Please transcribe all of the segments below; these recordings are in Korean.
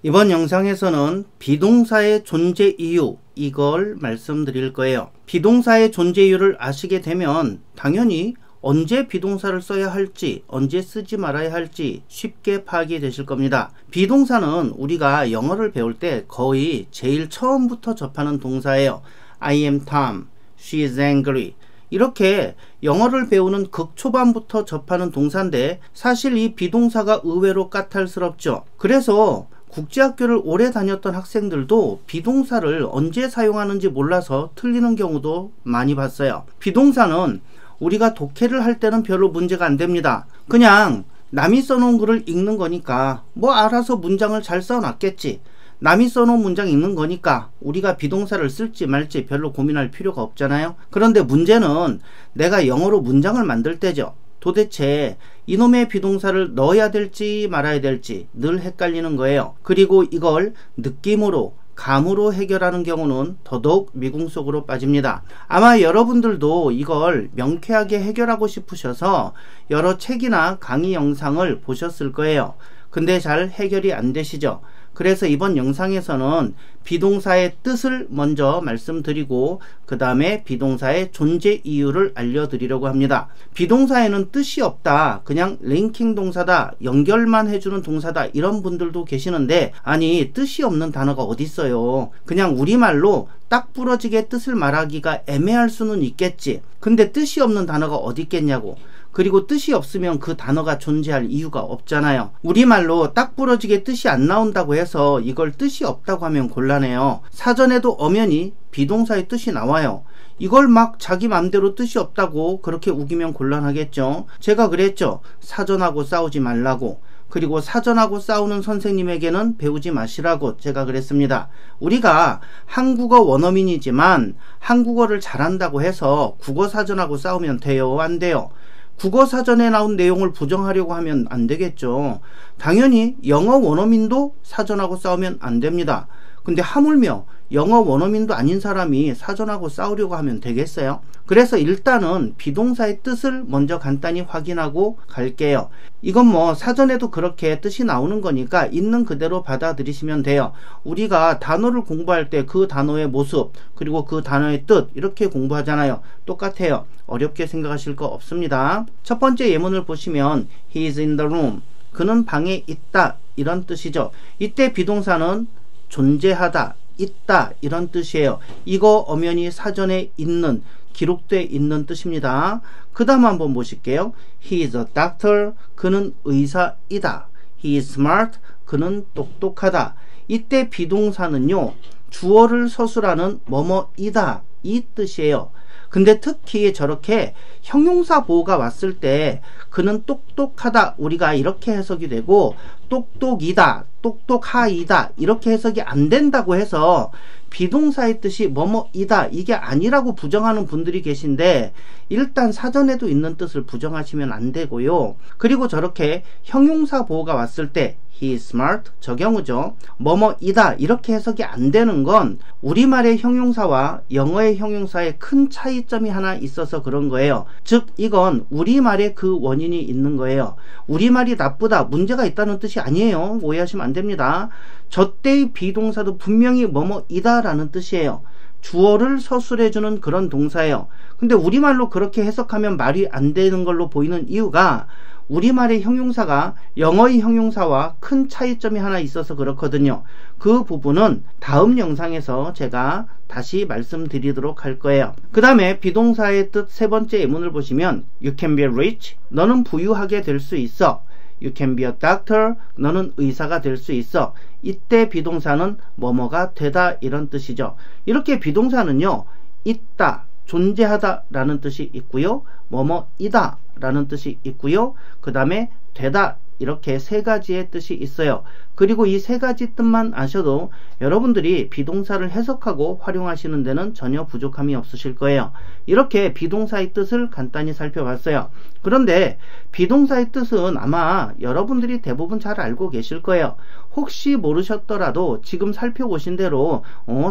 이번 영상에서는 비동사의 존재 이유, 이걸 말씀드릴 거예요. 비동사의 존재 이유를 아시게 되면 당연히 언제 비동사를 써야 할지, 언제 쓰지 말아야 할지 쉽게 파악이 되실 겁니다. 비동사는 우리가 영어를 배울 때 거의 제일 처음부터 접하는 동사예요. I am Tom, she is angry. 이렇게 영어를 배우는 극초반부터 접하는 동사인데 사실 이 비동사가 의외로 까탈스럽죠. 그래서 국제학교를 오래 다녔던 학생들도 비동사를 언제 사용하는지 몰라서 틀리는 경우도 많이 봤어요. 비동사는 우리가 독해를 할 때는 별로 문제가 안 됩니다. 그냥 남이 써놓은 글을 읽는 거니까 뭐 알아서 문장을 잘 써놨겠지. 남이 써놓은 문장 읽는 거니까 우리가 비동사를 쓸지 말지 별로 고민할 필요가 없잖아요. 그런데 문제는 내가 영어로 문장을 만들 때죠. 도대체 이놈의 비동사를 넣어야 될지 말아야 될지 늘 헷갈리는 거예요. 그리고 이걸 느낌으로, 감으로 해결하는 경우는 더더욱 미궁 속으로 빠집니다. 아마 여러분들도 이걸 명쾌하게 해결하고 싶으셔서 여러 책이나 강의 영상을 보셨을 거예요. 근데 잘 해결이 안 되시죠? 그래서 이번 영상에서는 비동사의 뜻을 먼저 말씀드리고 그 다음에 비동사의 존재 이유를 알려드리려고 합니다. 비동사에는 뜻이 없다, 그냥 링킹 동사다, 연결만 해주는 동사다, 이런 분들도 계시는데 아니, 뜻이 없는 단어가 어디 있어요. 그냥 우리말로 딱 부러지게 뜻을 말하기가 애매할 수는 있겠지. 근데 뜻이 없는 단어가 어디 있겠냐고. 그리고 뜻이 없으면 그 단어가 존재할 이유가 없잖아요. 우리말로 딱 부러지게 뜻이 안 나온다고 해서 이걸 뜻이 없다고 하면 곤란해요. 사전에도 엄연히 비동사의 뜻이 나와요. 이걸 막 자기 맘대로 뜻이 없다고 그렇게 우기면 곤란하겠죠. 제가 그랬죠. 사전하고 싸우지 말라고. 그리고 사전하고 싸우는 선생님에게는 배우지 마시라고 제가 그랬습니다. 우리가 한국어 원어민이지만 한국어를 잘한다고 해서 국어사전하고 싸우면 돼요? 안 돼요? 국어사전에 나온 내용을 부정하려고 하면 안 되겠죠. 당연히 영어 원어민도 사전하고 싸우면 안 됩니다. 근데 하물며 영어 원어민도 아닌 사람이 사전하고 싸우려고 하면 되겠어요? 그래서 일단은 비동사의 뜻을 먼저 간단히 확인하고 갈게요. 이건 뭐 사전에도 그렇게 뜻이 나오는 거니까 있는 그대로 받아들이시면 돼요. 우리가 단어를 공부할 때 그 단어의 모습 그리고 그 단어의 뜻 이렇게 공부하잖아요. 똑같아요. 어렵게 생각하실 거 없습니다. 첫 번째 예문을 보시면 He is in the room. 그는 방에 있다, 이런 뜻이죠. 이때 비동사는 존재하다, 있다, 이런 뜻이에요. 이거 엄연히 사전에 있는, 기록되어 있는 뜻입니다. 그 다음 한번 보실게요. He is a doctor. 그는 의사이다. He is smart. 그는 똑똑하다. 이때 비동사는요, 주어를 서술하는 뭐뭐이다, 이 뜻이에요. 근데 특히 저렇게 형용사 보호가 왔을 때 그는 똑똑하다, 우리가 이렇게 해석이 되고 똑똑이다, 똑똑하이다 이렇게 해석이 안 된다고 해서 비동사의 뜻이 뭐뭐이다 이게 아니라고 부정하는 분들이 계신데 일단 사전에도 있는 뜻을 부정하시면 안 되고요. 그리고 저렇게 형용사 보호가 왔을 때 He is smart, 저 경우죠. 뭐뭐이다 이렇게 해석이 안 되는 건 우리말의 형용사와 영어의 형용사에 큰 차이점이 하나 있어서 그런 거예요. 즉 이건 우리말에 그 원인이 있는 거예요. 우리말이 나쁘다, 문제가 있다는 뜻이 아니에요. 오해하시면 안 됩니다. 저 때의 비동사도 분명히 뭐뭐이다 라는 뜻이에요. 주어를 서술해주는 그런 동사예요. 근데 우리말로 그렇게 해석하면 말이 안 되는 걸로 보이는 이유가 우리말의 형용사가 영어의 형용사와 큰 차이점이 하나 있어서 그렇거든요. 그 부분은 다음 영상에서 제가 다시 말씀드리도록 할 거예요. 그 다음에 비동사의 뜻 세 번째 예문을 보시면 You can be rich. 너는 부유하게 될 수 있어. You can be a doctor. 너는 의사가 될 수 있어. 이때 비동사는 뭐뭐가 되다, 이런 뜻이죠. 이렇게 비동사는요, 있다, 존재하다 라는 뜻이 있고요, 뭐뭐이다 라는 뜻이 있고요, 그 다음에 되다, 이렇게 세 가지의 뜻이 있어요. 그리고 이 세 가지 뜻만 아셔도 여러분들이 비동사를 해석하고 활용하시는 데는 전혀 부족함이 없으실 거예요. 이렇게 비동사의 뜻을 간단히 살펴봤어요. 그런데 비동사의 뜻은 아마 여러분들이 대부분 잘 알고 계실 거예요. 혹시 모르셨더라도 지금 살펴보신 대로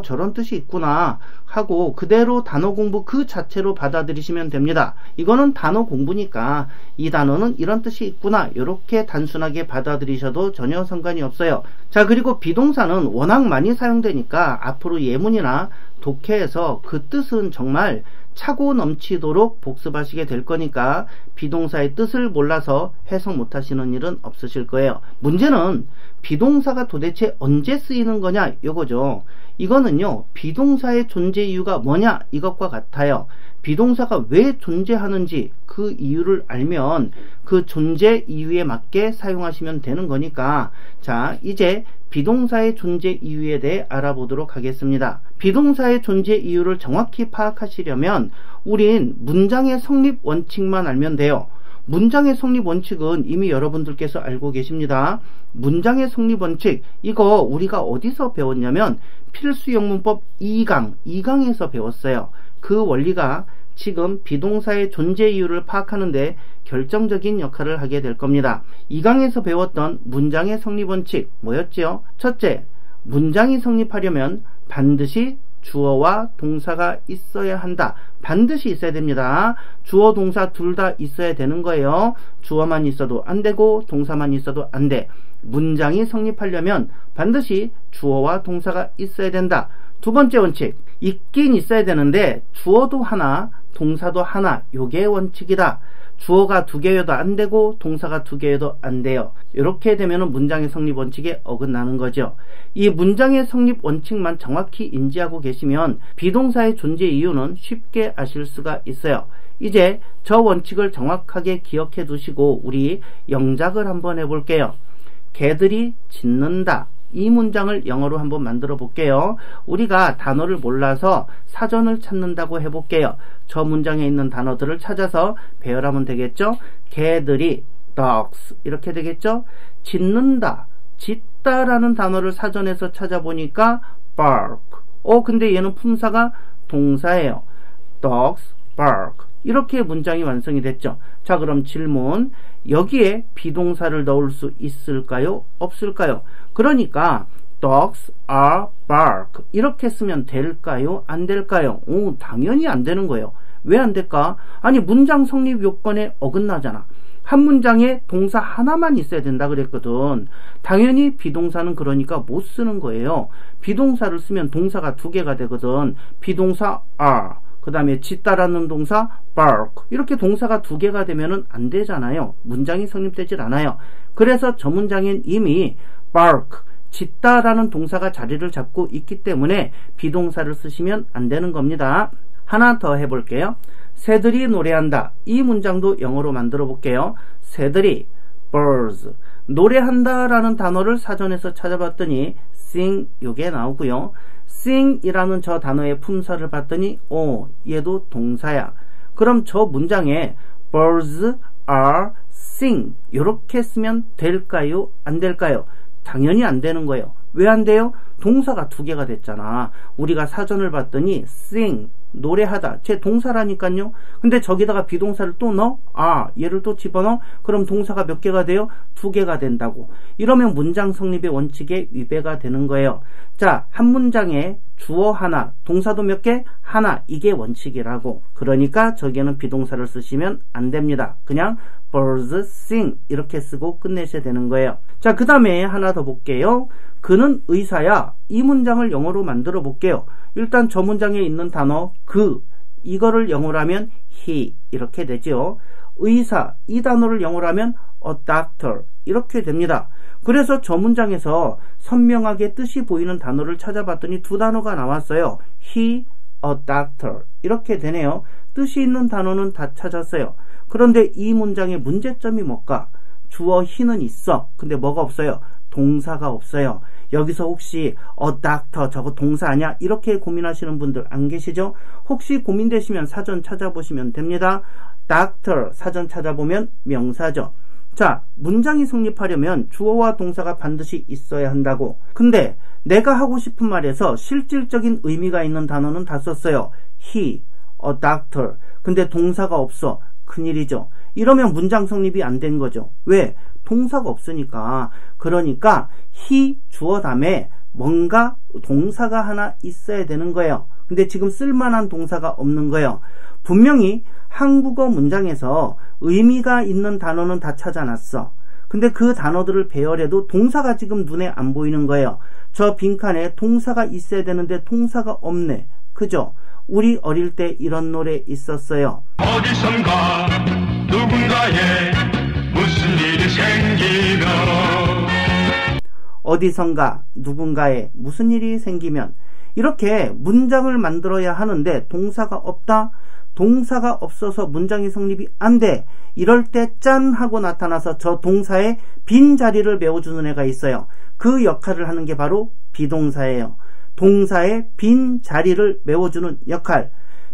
저런 뜻이 있구나 하고 그대로 단어 공부 그 자체로 받아들이시면 됩니다. 이거는 단어 공부니까 이 단어는 이런 뜻이 있구나, 이렇게 단순하게 받아들이셔도 전혀 상관이 없어요. 자, 그리고 비동사는 워낙 많이 사용되니까 앞으로 예문이나 독해에서 그 뜻은 정말 차고 넘치도록 복습하시게 될 거니까 비동사의 뜻을 몰라서 해석 못하시는 일은 없으실 거예요. 문제는 비동사가 도대체 언제 쓰이는 거냐 이거죠. 이거는요, 비동사의 존재 이유가 뭐냐 이것과 같아요. 비동사가 왜 존재하는지 그 이유를 알면 그 존재 이유에 맞게 사용하시면 되는 거니까, 자, 이제 비동사의 존재 이유에 대해 알아보도록 하겠습니다. 비동사의 존재 이유를 정확히 파악하시려면 우린 문장의 성립 원칙만 알면 돼요. 문장의 성립 원칙은 이미 여러분들께서 알고 계십니다. 문장의 성립 원칙, 이거 우리가 어디서 배웠냐면 필수영문법 2강에서 배웠어요. 그 원리가 지금 비동사의 존재 이유를 파악하는데 결정적인 역할을 하게 될 겁니다. 2강에서 배웠던 문장의 성립 원칙 뭐였죠? 첫째, 문장이 성립하려면 반드시 주어와 동사가 있어야 한다. 반드시 있어야 됩니다. 주어, 동사 둘 다 있어야 되는 거예요. 주어만 있어도 안 되고 동사만 있어도 안 돼. 문장이 성립하려면 반드시 주어와 동사가 있어야 된다. 두 번째 원칙, 있긴 있어야 되는데 주어도 하나, 동사도 하나, 요게 원칙이다. 주어가 두 개여도 안 되고 동사가 두 개여도 안 돼요. 이렇게 되면 문장의 성립 원칙에 어긋나는 거죠. 이 문장의 성립 원칙만 정확히 인지하고 계시면 비동사의 존재 이유는 쉽게 아실 수가 있어요. 이제 저 원칙을 정확하게 기억해 두시고 우리 영작을 한번 해볼게요. 개들이 짖는다. 이 문장을 영어로 한번 만들어 볼게요. 우리가 단어를 몰라서 사전을 찾는다고 해볼게요. 저 문장에 있는 단어들을 찾아서 배열하면 되겠죠. 개들이 dogs 이렇게 되겠죠. 짖는다, 짖다라는 단어를 사전에서 찾아보니까 bark. 근데 얘는 품사가 동사예요. dogs bark. 이렇게 문장이 완성이 됐죠. 자, 그럼 질문, 여기에 비동사를 넣을 수 있을까요? 없을까요? 그러니까 dogs are bark 이렇게 쓰면 될까요? 안 될까요? 당연히 안 되는 거예요. 왜 안 될까? 아니, 문장 성립 요건에 어긋나잖아. 한 문장에 동사 하나만 있어야 된다 그랬거든. 당연히 비동사는 그러니까 못 쓰는 거예요. 비동사를 쓰면 동사가 두 개가 되거든. 비동사 are, 그 다음에 짖다라는 동사 bark, 이렇게 동사가 두 개가 되면은 안 되잖아요. 문장이 성립되질 않아요. 그래서 저 문장엔 이미 bark, 짖다라는 동사가 자리를 잡고 있기 때문에 비동사를 쓰시면 안 되는 겁니다. 하나 더 해볼게요. 새들이 노래한다. 이 문장도 영어로 만들어 볼게요. 새들이 birds, 노래한다 라는 단어를 사전에서 찾아봤더니 sing 요게 나오고요. sing 이라는 저 단어의 품사를 봤더니 얘도 동사야. 그럼 저 문장에 birds are sing 이렇게 쓰면 될까요? 안 될까요? 당연히 안 되는 거예요. 왜 안 돼요? 동사가 두 개가 됐잖아. 우리가 사전을 봤더니 sing, 노래하다, 제 동사라니까요. 근데 저기다가 비동사를 또 넣어? 얘를 또 집어넣어? 그럼 동사가 몇 개가 돼요? 두 개가 된다고. 이러면 문장 성립의 원칙에 위배가 되는 거예요. 자, 한 문장에 주어 하나, 동사도 몇 개? 하나, 이게 원칙이라고. 그러니까 저기에는 비동사를 쓰시면 안 됩니다. 그냥 birds sing 이렇게 쓰고 끝내셔야 되는 거예요. 자, 그 다음에 하나 더 볼게요. 그는 의사야. 이 문장을 영어로 만들어 볼게요. 일단 저 문장에 있는 단어 이거를 영어로 하면 he 이렇게 되죠. 의사, 이 단어를 영어로 하면 a doctor 이렇게 됩니다. 그래서 저 문장에서 선명하게 뜻이 보이는 단어를 찾아봤더니 두 단어가 나왔어요. he, a doctor 이렇게 되네요. 뜻이 있는 단어는 다 찾았어요. 그런데 이 문장의 문제점이 뭘까? 주어 he는 있어. 근데 뭐가 없어요? 동사가 없어요. 여기서 혹시 doctor 저거 동사 아니야? 이렇게 고민하시는 분들 안 계시죠? 혹시 고민되시면 사전 찾아보시면 됩니다. doctor 사전 찾아보면 명사죠. 자, 문장이 성립하려면 주어와 동사가 반드시 있어야 한다고. 근데 내가 하고 싶은 말에서 실질적인 의미가 있는 단어는 다 썼어요. he, a doctor. 근데 동사가 없어. 큰일이죠. 이러면 문장 성립이 안 된 거죠. 왜? 동사가 없으니까. 그러니까 he 주어 다음에 뭔가 동사가 하나 있어야 되는 거예요. 근데 지금 쓸만한 동사가 없는 거예요. 분명히 한국어 문장에서 의미가 있는 단어는 다 찾아놨어. 근데 그 단어들을 배열해도 동사가 지금 눈에 안 보이는 거예요. 저 빈칸에 동사가 있어야 되는데 동사가 없네. 그죠? 우리 어릴 때 이런 노래 있었어요. 어디선가 누군가에 무슨 일이 생기면, 어디선가 누군가에 무슨 일이 생기면, 이렇게 문장을 만들어야 하는데 동사가 없다? 동사가 없어서 문장이 성립이 안 돼. 이럴 때 짠 하고 나타나서 저 동사의 빈 자리를 메워주는 애가 있어요. 그 역할을 하는 게 바로 비동사예요. 동사의 빈 자리를 메워주는 역할.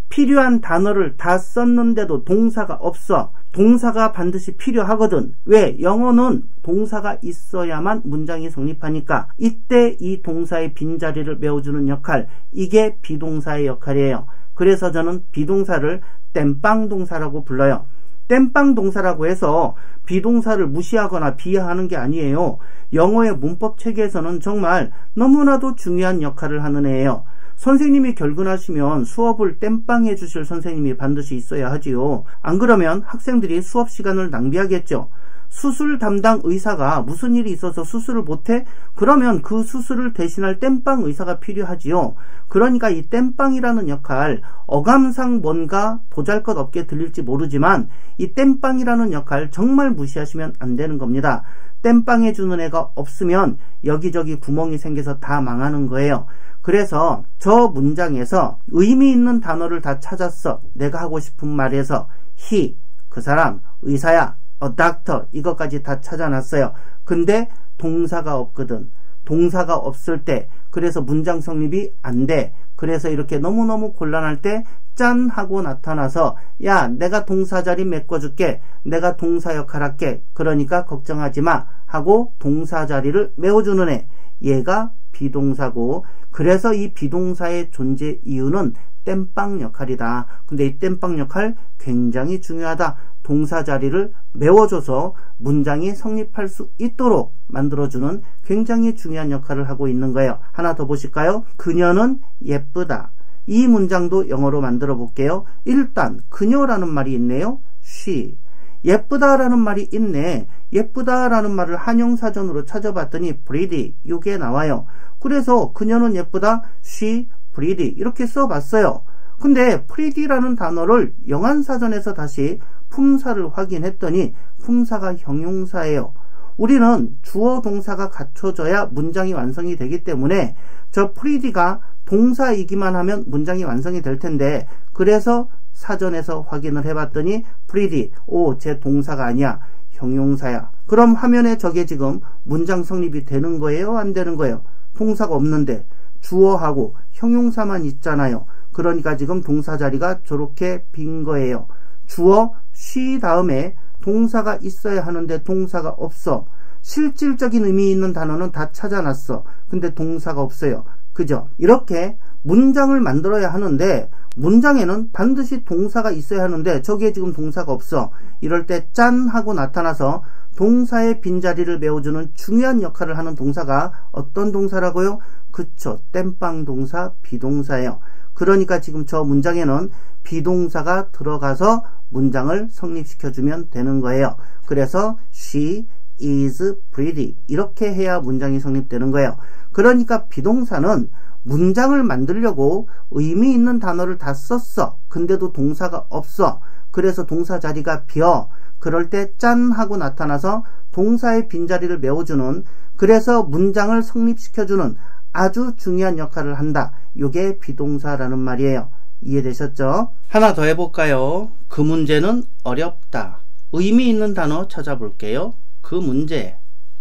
필요한 단어를 다 썼는데도 동사가 없어. 동사가 반드시 필요하거든. 왜? 영어는 동사가 있어야만 문장이 성립하니까. 이때 이 동사의 빈자리를 메워주는 역할, 이게 비동사의 역할이에요. 그래서 저는 비동사를 땜빵 동사라고 불러요. 땜빵 동사라고 해서 비동사를 무시하거나 비하하는 게 아니에요. 영어의 문법 체계에서는 정말 너무나도 중요한 역할을 하는 애예요. 선생님이 결근하시면 수업을 땜빵 해주실 선생님이 반드시 있어야 하지요. 안 그러면 학생들이 수업 시간을 낭비하겠죠. 수술 담당 의사가 무슨 일이 있어서 수술을 못해? 그러면 그 수술을 대신할 땜빵 의사가 필요하지요. 그러니까 이 땜빵이라는 역할, 어감상 뭔가 보잘것없게 들릴지 모르지만 이 땜빵이라는 역할 정말 무시하시면 안 되는 겁니다. 땜빵 해주는 애가 없으면 여기저기 구멍이 생겨서 다 망하는 거예요. 그래서 저 문장에서 의미 있는 단어를 다 찾았어. 내가 하고 싶은 말에서 he, 그 사람, 의사야, a doctor, 이것까지 다 찾아놨어요. 근데 동사가 없거든. 동사가 없을 때, 그래서 문장 성립이 안 돼. 그래서 이렇게 너무너무 곤란할 때 짠 하고 나타나서, 야, 내가 동사 자리 메꿔줄게. 내가 동사 역할 할게. 그러니까 걱정하지 마 하고 동사 자리를 메워주는 애. 얘가 비동사고, 그래서 이 비동사의 존재 이유는 땜빵 역할이다. 근데 이 땜빵 역할 굉장히 중요하다. 동사 자리를 메워줘서 문장이 성립할 수 있도록 만들어주는 굉장히 중요한 역할을 하고 있는 거예요. 하나 더 보실까요? 그녀는 예쁘다. 이 문장도 영어로 만들어 볼게요. 일단 그녀라는 말이 있네요. she. 예쁘다라는 말이 있네. 예쁘다라는 말을 한영사전으로 찾아봤더니 pretty, 이게 나와요. 그래서 그녀는 예쁘다, she pretty 이렇게 써봤어요. 근데 pretty라는 단어를 영한사전에서 다시 품사를 확인했더니 품사가 형용사예요. 우리는 주어 동사가 갖춰져야 문장이 완성이 되기 때문에 저 pretty가 동사이기만 하면 문장이 완성이 될 텐데, 그래서 사전에서 확인을 해봤더니 pretty, 오, 제 동사가 아니야, 형용사야. 그럼 화면에 저게 지금 문장 성립이 되는 거예요? 안 되는 거예요? 동사가 없는데 주어하고 형용사만 있잖아요. 그러니까 지금 동사 자리가 저렇게 빈 거예요. 주어 she 다음에 동사가 있어야 하는데 동사가 없어. 실질적인 의미 있는 단어는 다 찾아놨어. 근데 동사가 없어요. 그죠? 이렇게 문장을 만들어야 하는데 문장에는 반드시 동사가 있어야 하는데 저기에 지금 동사가 없어. 이럴 때 짠 하고 나타나서 동사의 빈자리를 메워주는 중요한 역할을 하는 동사가 어떤 동사라고요? 그쵸, 땜빵 동사, 비동사예요. 그러니까 지금 저 문장에는 비동사가 들어가서 문장을 성립시켜주면 되는 거예요. 그래서 she is pretty 이렇게 해야 문장이 성립되는 거예요. 그러니까 비동사는 문장을 만들려고 의미 있는 단어를 다 썼어. 근데도 동사가 없어. 그래서 동사 자리가 비어. 그럴 때 짠 하고 나타나서 동사의 빈자리를 메워주는, 그래서 문장을 성립시켜주는 아주 중요한 역할을 한다. 이게 비동사라는 말이에요. 이해되셨죠? 하나 더 해볼까요? 그 문제는 어렵다. 의미 있는 단어 찾아볼게요. 그 문제,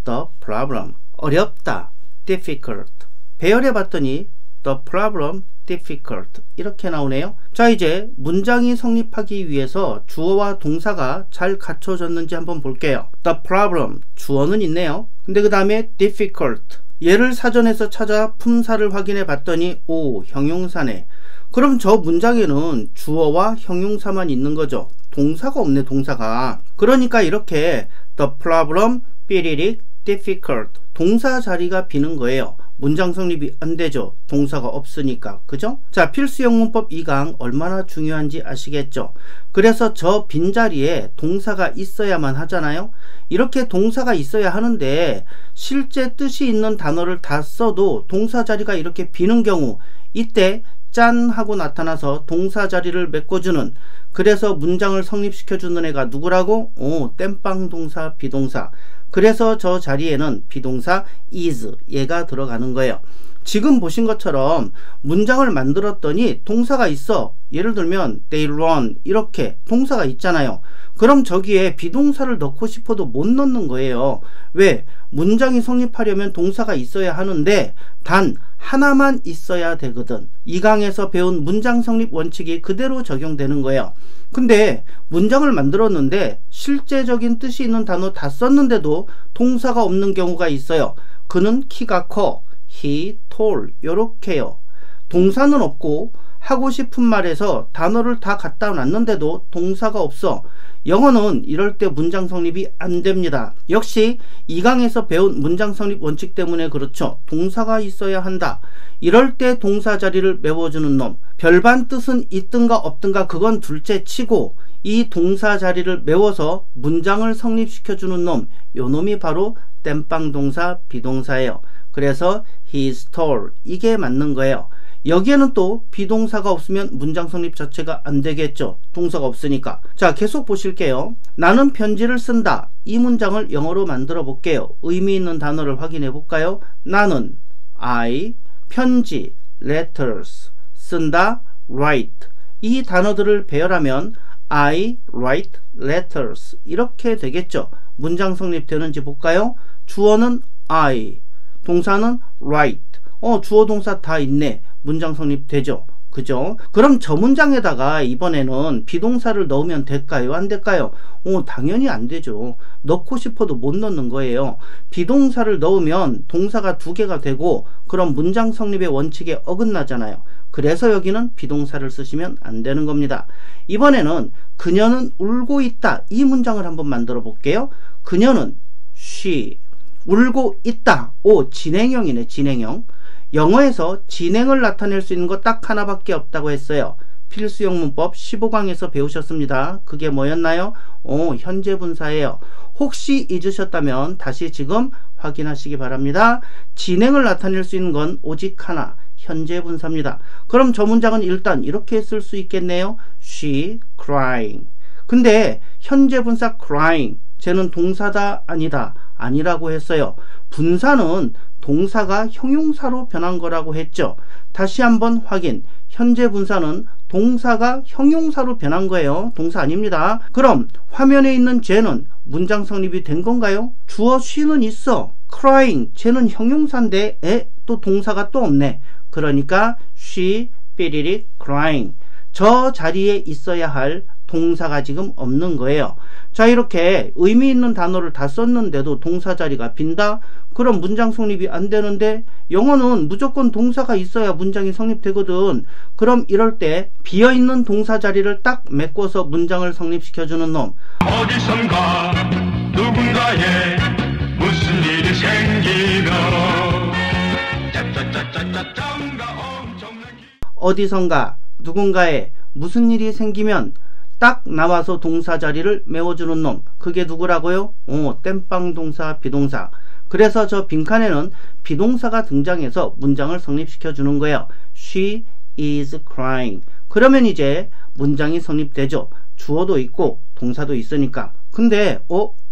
the problem. 어렵다, difficult. 배열해봤더니 the problem, difficult 이렇게 나오네요. 자, 이제 문장이 성립하기 위해서 주어와 동사가 잘 갖춰졌는지 한번 볼게요. the problem, 주어는 있네요. 근데 그 다음에 difficult, 얘를 사전에서 찾아 품사를 확인해 봤더니 오, 형용사네. 그럼 저 문장에는 주어와 형용사만 있는 거죠. 동사가 없네, 동사가. 그러니까 이렇게 the problem, 삐리릭, difficult 동사 자리가 비는 거예요. 문장 성립이 안 되죠. 동사가 없으니까. 그죠? 자, 필수형 문법 2강 얼마나 중요한지 아시겠죠? 그래서 저 빈자리에 동사가 있어야만 하잖아요. 이렇게 동사가 있어야 하는데 실제 뜻이 있는 단어를 다 써도 동사 자리가 이렇게 비는 경우, 이때 짠 하고 나타나서 동사 자리를 메꿔주는, 그래서 문장을 성립시켜주는 애가 누구라고? 땜빵 동사, 비동사. 그래서 저 자리에는 비동사 is, 얘가 들어가는 거예요. 지금 보신 것처럼 문장을 만들었더니 동사가 있어. 예를 들면 they run, 이렇게 동사가 있잖아요. 그럼 저기에 비동사를 넣고 싶어도 못 넣는 거예요. 왜? 문장이 성립하려면 동사가 있어야 하는데 단 하나만 있어야 되거든. 2강에서 배운 문장 성립 원칙이 그대로 적용되는 거예요. 근데 문장을 만들었는데 실제적인 뜻이 있는 단어 다 썼는데도 동사가 없는 경우가 있어요. 그는 키가 커, he tall, 요렇게요. 동사는 없고 하고 싶은 말에서 단어를 다 갖다 놨는데도 동사가 없어. 영어는 이럴 때 문장 성립이 안 됩니다. 역시 2강에서 배운 문장 성립 원칙 때문에 그렇죠. 동사가 있어야 한다. 이럴 때 동사 자리를 메워주는 놈. 별반 뜻은 있든가 없든가 그건 둘째 치고 이 동사 자리를 메워서 문장을 성립시켜주는 놈, 요 놈이 바로 땜빵 동사, 비동사예요. 그래서 he's tall, 이게 맞는 거예요. 여기에는 또 비동사가 없으면 문장 성립 자체가 안 되겠죠. 동사가 없으니까. 자, 계속 보실게요. 나는 편지를 쓴다. 이 문장을 영어로 만들어 볼게요. 의미 있는 단어를 확인해 볼까요? 나는 I, 편지 letters, 쓴다 write. 이 단어들을 배열하면 I write letters, 이렇게 되겠죠. 문장 성립되는지 볼까요? 주어는 I, 동사는 write. 주어 동사 다 있네. 문장 성립되죠. 그죠? 그럼 저 문장에다가 이번에는 비동사를 넣으면 될까요? 안 될까요? 당연히 안 되죠. 넣고 싶어도 못 넣는 거예요. 비동사를 넣으면 동사가 두 개가 되고 그럼 문장 성립의 원칙에 어긋나잖아요. 그래서 여기는 비동사를 쓰시면 안 되는 겁니다. 이번에는 그녀는 울고 있다. 이 문장을 한번 만들어 볼게요. 그녀는 she, 울고 있다. 진행형이네. 진행형. 영어에서 진행을 나타낼 수 있는 거 딱 하나밖에 없다고 했어요. 필수형 문법 15강에서 배우셨습니다. 그게 뭐였나요? 현재 분사예요. 혹시 잊으셨다면 다시 지금 확인하시기 바랍니다. 진행을 나타낼 수 있는 건 오직 하나, 현재 분사입니다. 그럼 저 문장은 일단 이렇게 쓸 수 있겠네요. She crying. 근데 현재 분사 crying, 쟤는 동사다 아니다? 아니라고 했어요. 분사는 동사가 형용사로 변한 거라고 했죠. 다시 한번 확인. 현재 분사는 동사가 형용사로 변한 거예요. 동사 아닙니다. 그럼 화면에 있는 쟤는 문장 성립이 된 건가요? 주어 she는 있어. crying, 쟤는 형용사인데 또 동사가 또 없네. 그러니까 she 삐리리 crying. 저 자리에 있어야 할 동사가 지금 없는 거예요. 자, 이렇게 의미 있는 단어를 다 썼는데도 동사 자리가 빈다? 그럼 문장 성립이 안 되는데 영어는 무조건 동사가 있어야 문장이 성립되거든. 그럼 이럴 때 비어있는 동사 자리를 딱 메꿔서 문장을 성립시켜주는 놈. 어디선가 누군가에 무슨 일이 생기면 짜짜짜짜짜짠가 엄청난 어디선가 누군가에 무슨 일이 생기면 딱 나와서 동사 자리를 메워주는 놈. 그게 누구라고요? 땜빵 동사, 비동사. 그래서 저 빈칸에는 비동사가 등장해서 문장을 성립시켜주는 거예요. She is crying. 그러면 이제 문장이 성립되죠. 주어도 있고 동사도 있으니까. 근데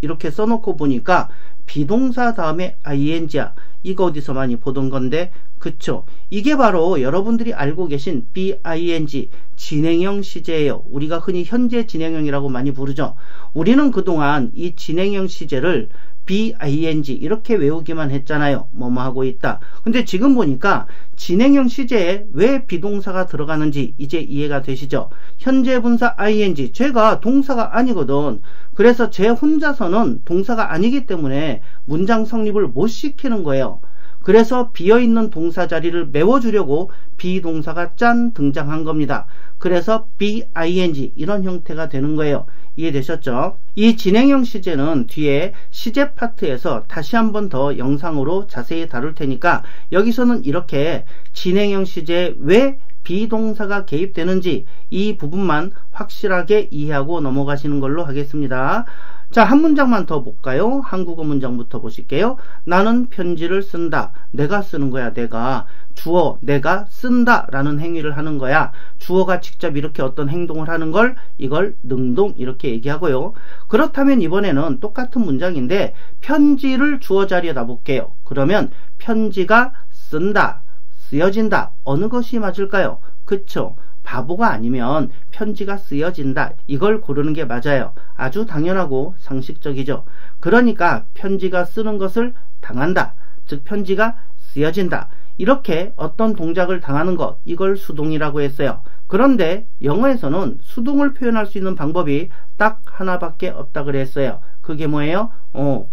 이렇게 써놓고 보니까 비동사 다음에 ing야. 이거 어디서 많이 보던 건데, 그쵸? 이게 바로 여러분들이 알고 계신 BING, 진행형 시제예요. 우리가 흔히 현재 진행형이라고 많이 부르죠. 우리는 그동안 이 진행형 시제를 BING 이렇게 외우기만 했잖아요. 뭐뭐 하고 있다. 근데 지금 보니까 진행형 시제에 왜 비동사가 들어가는지 이제 이해가 되시죠? 현재 분사 ING, 쟤가 동사가 아니거든. 그래서 쟤 혼자서는 동사가 아니기 때문에 문장 성립을 못 시키는 거예요. 그래서 비어있는 동사 자리를 메워주려고 비동사가 짠 등장한 겁니다. 그래서 BING 이런 형태가 되는 거예요. 이해되셨죠? 이 진행형 시제는 뒤에 시제 파트에서 다시 한번 더 영상으로 자세히 다룰 테니까 여기서는 이렇게 진행형 시제에 왜 비동사가 개입되는지 이 부분만 확실하게 이해하고 넘어가시는 걸로 하겠습니다. 자, 한 문장만 더 볼까요? 한국어 문장부터 보실게요. 나는 편지를 쓴다. 내가 쓰는 거야, 내가. 주어, 내가 쓴다 라는 행위를 하는 거야. 주어가 직접 이렇게 어떤 행동을 하는 걸 이걸 능동 이렇게 얘기하고요. 그렇다면 이번에는 똑같은 문장인데 편지를 주어 자리에다 볼게요. 그러면 편지가 쓴다, 쓰여진다. 어느 것이 맞을까요? 그쵸? 바보가 아니면 편지가 쓰여진다. 이걸 고르는 게 맞아요. 아주 당연하고 상식적이죠. 그러니까 편지가 쓰는 것을 당한다. 즉 편지가 쓰여진다. 이렇게 어떤 동작을 당하는 것, 이걸 수동이라고 했어요. 그런데 영어에서는 수동을 표현할 수 있는 방법이 딱 하나밖에 없다 그랬어요. 그게 뭐예요?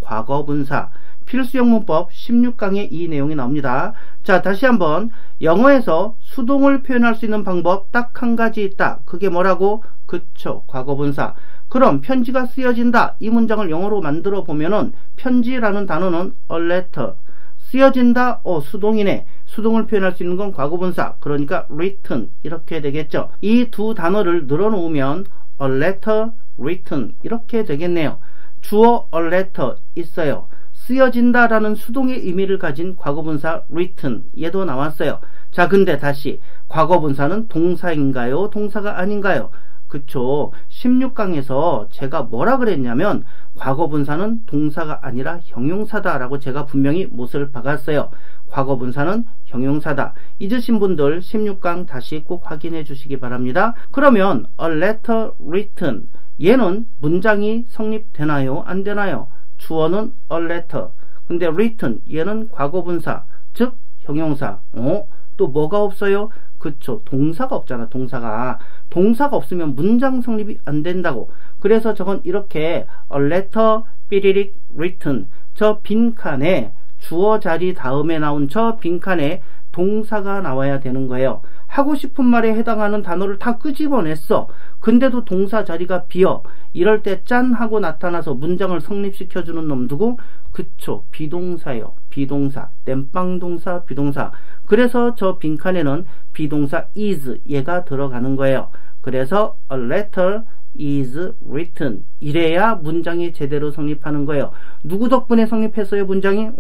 과거분사. 필수형 문법 16강에 이 내용이 나옵니다. 자, 다시 한번 영어에서 수동을 표현할 수 있는 방법 딱 한 가지 있다. 그게 뭐라고? 그쵸, 과거분사. 그럼 편지가 쓰여진다. 이 문장을 영어로 만들어 보면은 편지라는 단어는 a letter. 쓰여진다, 수동이네. 수동을 표현할 수 있는 건 과거분사. 그러니까 written 이렇게 되겠죠. 이 두 단어를 늘어놓으면 a letter, written 이렇게 되겠네요. 주어 a letter 있어요. 쓰여진다 라는 수동의 의미를 가진 과거분사 written 얘도 나왔어요. 자, 근데 다시 과거분사는 동사인가요? 동사가 아닌가요? 그쵸. 16강에서 제가 뭐라 그랬냐면 과거분사는 동사가 아니라 형용사다 라고 제가 분명히 못을 박았어요. 과거분사는 형용사다. 잊으신 분들 16강 다시 꼭 확인해 주시기 바랍니다. 그러면 a letter written 얘는 문장이 성립되나요? 안 되나요? 주어는 a letter. 근데 written 얘는 과거분사, 즉 형용사. 또 뭐가 없어요? 그쵸, 동사가 없잖아. 동사가 없으면 문장 성립이 안 된다고. 그래서 저건 이렇게 a letter 삐리릭 written 저 빈칸에 주어 자리 다음에 나온 저 빈칸에 동사가 나와야 되는 거예요. 하고 싶은 말에 해당하는 단어를 다 끄집어냈어. 근데도 동사 자리가 비어. 이럴 때 짠 하고 나타나서 문장을 성립시켜주는 놈 누구? 그쵸, 비동사예요. 비동사, 땜빵동사, 비동사. 그래서 저 빈칸에는 비동사 is 얘가 들어가는 거예요. 그래서 a letter is written 이래야 문장이 제대로 성립하는 거예요. 누구 덕분에 성립했어요, 문장이?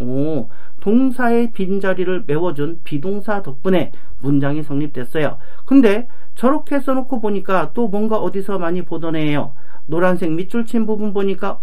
동사의 빈자리를 메워준 비동사 덕분에 문장이 성립됐어요. 근데 저렇게 써놓고 보니까 또 뭔가 어디서 많이 보던 애예요. 노란색 밑줄 친 부분 보니까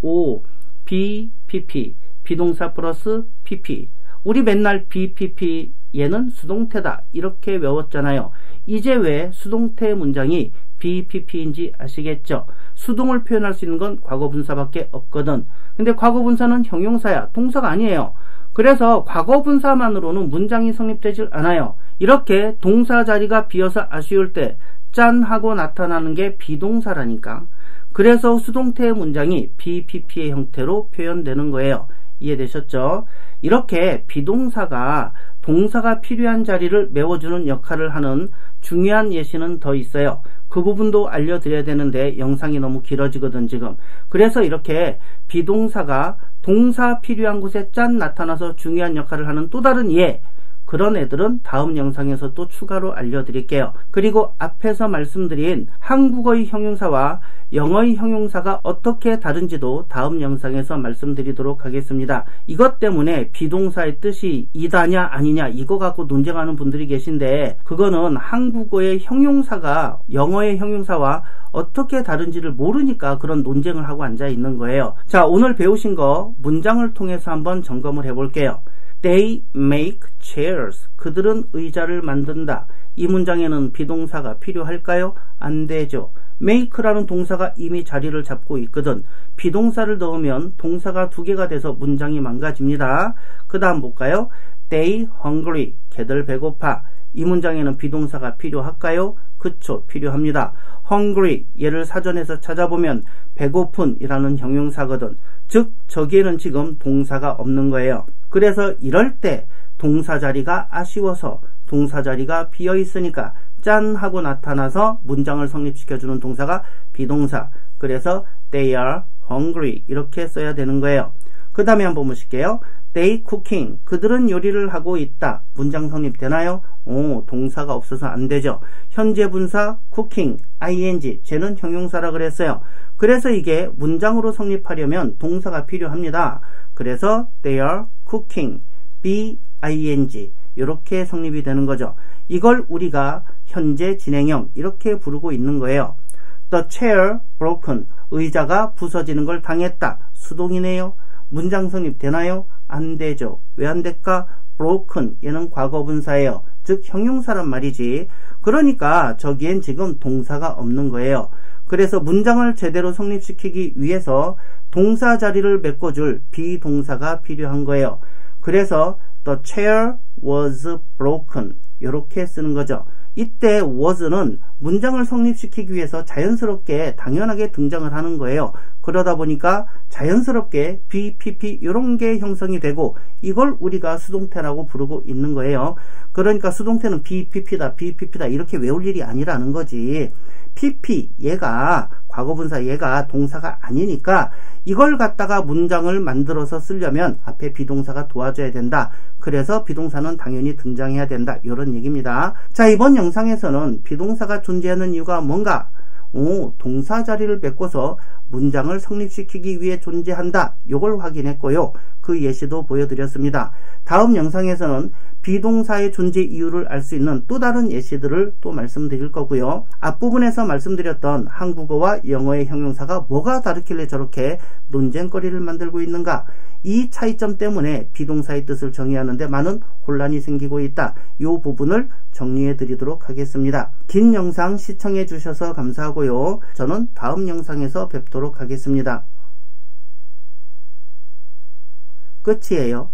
BPP 비동사 플러스 PP. 우리 맨날 BPP 얘는 수동태다 이렇게 외웠잖아요. 이제 왜 수동태 문장이 BPP인지 아시겠죠? 수동을 표현할 수 있는 건 과거분사밖에 없거든. 근데 과거분사는 형용사야. 동사가 아니에요. 그래서 과거분사만으로는 문장이 성립되질 않아요. 이렇게 동사 자리가 비어서 아쉬울 때 짠 하고 나타나는 게 비동사라니까. 그래서 수동태의 문장이 BPP의 형태로 표현되는 거예요. 이해되셨죠? 이렇게 비동사가 동사가 필요한 자리를 메워주는 역할을 하는 중요한 예시는 더 있어요. 그 부분도 알려드려야 되는데 영상이 너무 길어지거든 지금. 그래서 이렇게 비동사가 동사 필요한 곳에 짠 나타나서 중요한 역할을 하는 또 다른 예, 그런 애들은 다음 영상에서 또 추가로 알려드릴게요. 그리고 앞에서 말씀드린 한국어의 형용사와 영어의 형용사가 어떻게 다른지도 다음 영상에서 말씀드리도록 하겠습니다. 이것 때문에 비동사의 뜻이 이다냐 아니냐 이거 갖고 논쟁하는 분들이 계신데 그거는 한국어의 형용사가 영어의 형용사와 어떻게 다른지를 모르니까 그런 논쟁을 하고 앉아 있는 거예요. 자, 오늘 배우신 거 문장을 통해서 한번 점검을 해볼게요. They make chairs. 그들은 의자를 만든다. 이 문장에는 비동사가 필요할까요? 안 되죠. make라는 동사가 이미 자리를 잡고 있거든. 비동사를 넣으면 동사가 두 개가 돼서 문장이 망가집니다. 그 다음 볼까요? They hungry. 걔들 배고파. 이 문장에는 비동사가 필요할까요? 그쵸, 필요합니다. hungry, 얘를 사전에서 찾아보면 배고픈 이라는 형용사거든. 즉 저기에는 지금 동사가 없는 거예요. 그래서 이럴 때 동사 자리가 아쉬워서 동사 자리가 비어 있으니까 짠 하고 나타나서 문장을 성립시켜주는 동사가 비동사. 그래서 they are hungry 이렇게 써야 되는 거예요. 그 다음에 한번 보실게요. they cooking 그들은 요리를 하고 있다. 문장 성립되나요? 동사가 없어서 안 되죠. 현재 분사 cooking ing 쟤는 형용사라 그랬어요. 그래서 이게 문장으로 성립하려면 동사가 필요합니다. 그래서 they are cooking be ing 이렇게 성립이 되는 거죠. 이걸 우리가 현재 진행형 이렇게 부르고 있는 거예요. The chair broken 의자가 부서지는 걸 당했다. 수동이네요. 문장 성립되나요? 안 되죠. 왜 안 될까? broken 얘는 과거분사예요. 즉 형용사란 말이지. 그러니까 저기엔 지금 동사가 없는 거예요. 그래서 문장을 제대로 성립시키기 위해서 동사 자리를 메꿔줄 비동사가 필요한 거예요. 그래서 the chair was broken 이렇게 쓰는 거죠. 이때 was는 문장을 성립시키기 위해서 자연스럽게 당연하게 등장을 하는 거예요. 그러다 보니까 자연스럽게 BPP 이런 게 형성이 되고 이걸 우리가 수동태라고 부르고 있는 거예요. 그러니까 수동태는 BPP다 BPP다 이렇게 외울 일이 아니라는 거지. PP 얘가 과거분사 얘가 동사가 아니니까 이걸 갖다가 문장을 만들어서 쓰려면 앞에 비동사가 도와줘야 된다. 그래서 비동사는 당연히 등장해야 된다. 이런 얘기입니다. 자, 이번 영상에서는 비동사가 존재하는 이유가 뭔가? 동사 자리를 메꿔서 문장을 성립시키기 위해 존재한다. 이걸 확인했고요. 그 예시도 보여드렸습니다. 다음 영상에서는 비동사의 존재 이유를 알 수 있는 또 다른 예시들을 또 말씀드릴 거고요. 앞부분에서 말씀드렸던 한국어와 영어의 형용사가 뭐가 다르길래 저렇게 논쟁거리를 만들고 있는가? 이 차이점 때문에 비동사의 뜻을 정의하는데 많은 혼란이 생기고 있다. 이 부분을 정리해 드리도록 하겠습니다. 긴 영상 시청해 주셔서 감사하고요. 저는 다음 영상에서 뵙도록 하겠습니다. 끝이에요.